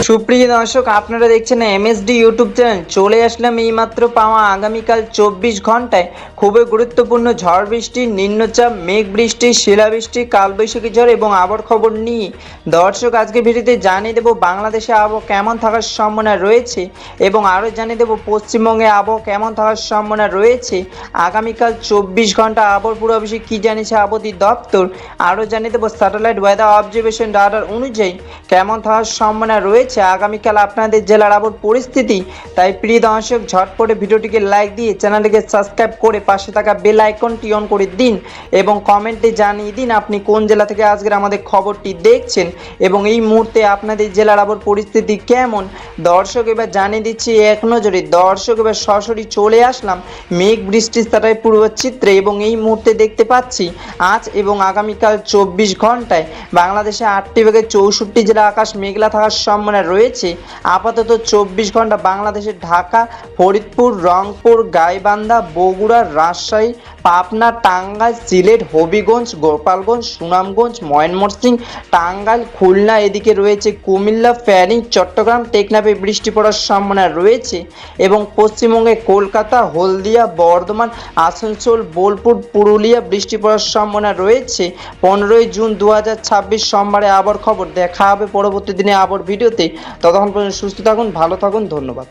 সুপ্রিয় দর্শক, আপনারা দেখছেন এমএসডি ইউটিউব চ্যানেল। চলে আসলাম এইমাত্র পাওয়া আগামীকাল 24 ঘন্টায় খুবই গুরুত্বপূর্ণ ঝড় বৃষ্টি, নিম্নচাপ, মেঘ বৃষ্টি, শিলাবৃষ্টি, কালবৈশাখী ঝড় এবং আবহাওয়ার খবর নিয়ে দর্শক আজকে ভিডিওতে জানিয়ে দেব বাংলাদেশে আবহাওয়া কেমন থাকার সম্ভাবনা রয়েছে এবং আরও জানিয়ে দেব পশ্চিমবঙ্গে আবহাওয়া কেমন থাকার সম্ভাবনা রয়েছে। আগামীকাল 24 ঘন্টা আবহাওয়ার পূর্বাভাসে কী জানিয়েছে আবহাওয়া দপ্তর, আরও জানিয়ে দেব স্যাটেলাইট ওয়েদার অবজারভেশন রাডার অনুযায়ী কেমন থাকার সম্ভাবনা রয়েছে আগামীকাল আপনাদের জেলার আবহাওয়ার পরিস্থিতি। তাই প্রিয় দর্শক, ঝটপটে ভিডিওটিকে লাইক দিয়ে চ্যানেলটিকে সাবস্ক্রাইব করে পাশে থাকা বেল আইকনটি অন করে দিন এবং কমেন্টে জানিয়ে দিন আপনি কোন জেলা থেকে আজকের আমাদের খবরটি দেখছেন এবং এই মুহূর্তে আপনাদের জেলার আবহাওয়ার পরিস্থিতি কেমন। দর্শক, এবার জানিয়ে দিচ্ছি এক নজরে। দর্শক, এবার সরাসরি চলে আসলাম মেঘ বৃষ্টির স্যাটেলাইট পূর্বচিত্রে এবং এই মুহূর্তে দেখতে পাচ্ছি আজ এবং আগামীকাল 24 ঘন্টায় বাংলাদেশে 8টি থেকে 64 জেলা আকাশ মেঘলা থাকার সম্ভাবনা রয়েছে। আপাতত 24 ঘন্টা বাংলাদেশের ঢাকা, ফরিদপুর, রংপুর, গাইবান্ধা, বগুড়া, রাজশাহী, পাবনা, টাঙ্গাইল, সিলেট, হবিগঞ্জ, গোপালগঞ্জ, সুনামগঞ্জ, ময়মনসিংহ, টাঙ্গাইল, খুলনা, এদিকে রয়েছে কুমিল্লা, ফেনী, চট্টগ্রাম, টেকনাফে বৃষ্টি পড়ার সম্ভাবনা রয়েছে এবং পশ্চিমবঙ্গে কলকাতা, হলদিয়া, বর্ধমান, আসানসোল, বোলপুর, পুরুলিয়া বৃষ্টি পড়ার সম্ভাবনা রয়েছে। 15ই জুন 2026 সোমবারে আবার খবর দেখা হবে পরবর্তী দিনে আবার ভিডিওতে। ততক্ষণ পর্যন্ত সুস্থ থাকুন, ভালো থাকুন, ধন্যবাদ।